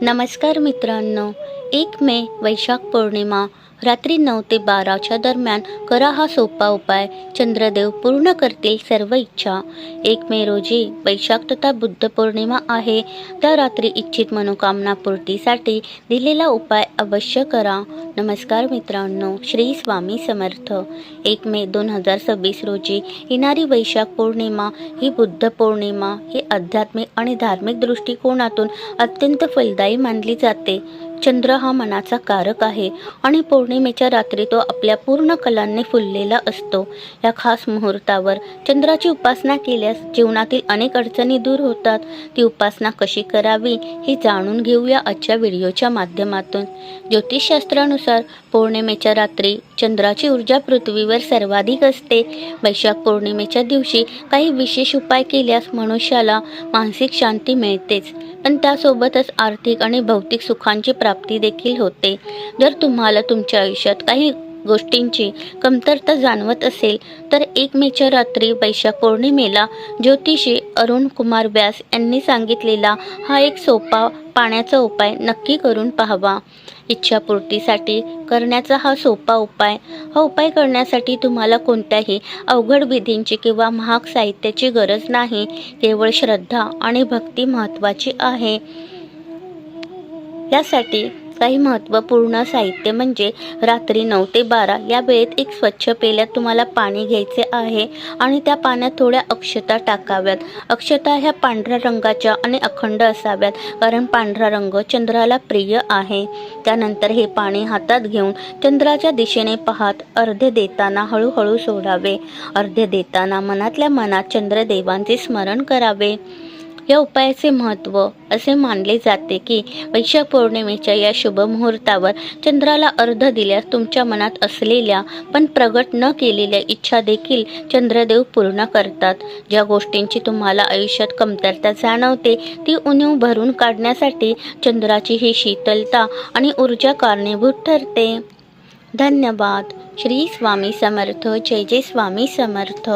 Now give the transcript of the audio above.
नमस्कार मित्रांनो, 1 मे वैशाख पौर्णिमा रात्री 9 ते 12च्या दरम्यान करा हा सोपा उपाय. चंद्रदेव पूर्ण करतील सर्व इच्छा. 1 मे रोजी वैशाख तथा बुद्ध पौर्णिमा आहे. त्या रात्री इच्छित मनोकामना पूर्तीसाठी दिलेला उपाय अवश्य करा. नमस्कार मित्रांनो, श्री स्वामी समर्थ. 1 मे 2026 रोजी येणारी वैशाख पौर्णिमा ही बुद्ध पौर्णिमा ही आध्यात्मिक आणि धार्मिक दृष्टिकोनातून अत्यंत फलदायी मानली जाते. चंद्र हा मनाचा कारक आहे आणि पौर्णिमेच्या रात्री तो आपल्या पूर्ण कलांनी फुललेला असतो. या खास मुहूर्तावर चंद्राची उपासना केल्यास जीवनातील अनेक अडचणी दूर होतात. ती उपासना कशी करावी हे जाणून घेऊया आजच्या व्हिडिओच्या माध्यमातून. ज्योतिषशास्त्रानुसार पौर्णिमेच्या रात्री चंद्राची ऊर्जा पृथ्वीवर सर्वाधिक असते. वैशाख पौर्णिमेच्या दिवशी काही विशेष उपाय केल्यास मनुष्याला मानसिक शांती मिळतेच, पण त्यासोबतच आर्थिक आणि भौतिक सुखांची प्राप्ती देखील होते. जर तुम्हाला तुमच्या आयुष्यात काही गोष्टींची कमतरता जाणवत असेल तर 1 मेच्या रात्री वैशाख पौर्णिमेला ज्योतिषी अरुण कुमार व्यास यांनी सांगितलेला हा एक सोपा पाण्याचा उपाय नक्की करून पाहावा. इच्छापूर्तीसाठी करण्याचा हा सोपा उपाय. हा उपाय करण्यासाठी तुम्हाला कोणत्याही अवघड विधींची किंवा महाग साहित्याची गरज नाही. केवळ श्रद्धा आणि भक्ती महत्त्वाची आहे. यासाठी काही महत्त्वपूर्ण साहित्य म्हणजे रात्री 9 ते 12 या वेळेत एक स्वच्छ पेल्यात तुम्हाला पाणी घ्यायचे आहे आणि त्या पाण्यात थोड्या अक्षता टाकाव्यात. अक्षता ह्या पांढऱ्या रंगाच्या आणि अखंड असाव्यात, कारण पांढरा रंग चंद्राला प्रिय आहे. त्यानंतर हे पाणी हातात घेऊन चंद्राच्या दिशेने पाहत अर्घ्य देताना हळूहळू सोडावे. अर्घ्य देताना मनातल्या मनात चंद्रदेवांचे स्मरण करावे. या उपायाचे महत्त्व असे मानले जाते की वैशाख पौर्णिमेच्या या शुभ मुहूर्तावर चंद्राला अर्घ्य दिल्यास तुमच्या मनात असलेल्या पण प्रगट न केलेल्या इच्छा देखील चंद्रदेव पूर्ण करतात. ज्या गोष्टींची तुम्हाला आयुष्यात कमतरता जाणवते ती उणीव भरून काढण्यासाठी चंद्राची ही शीतलता आणि ऊर्जा कारणीभूत ठरते. धन्यवाद. श्री स्वामी समर्थ. जय जय स्वामी समर्थ.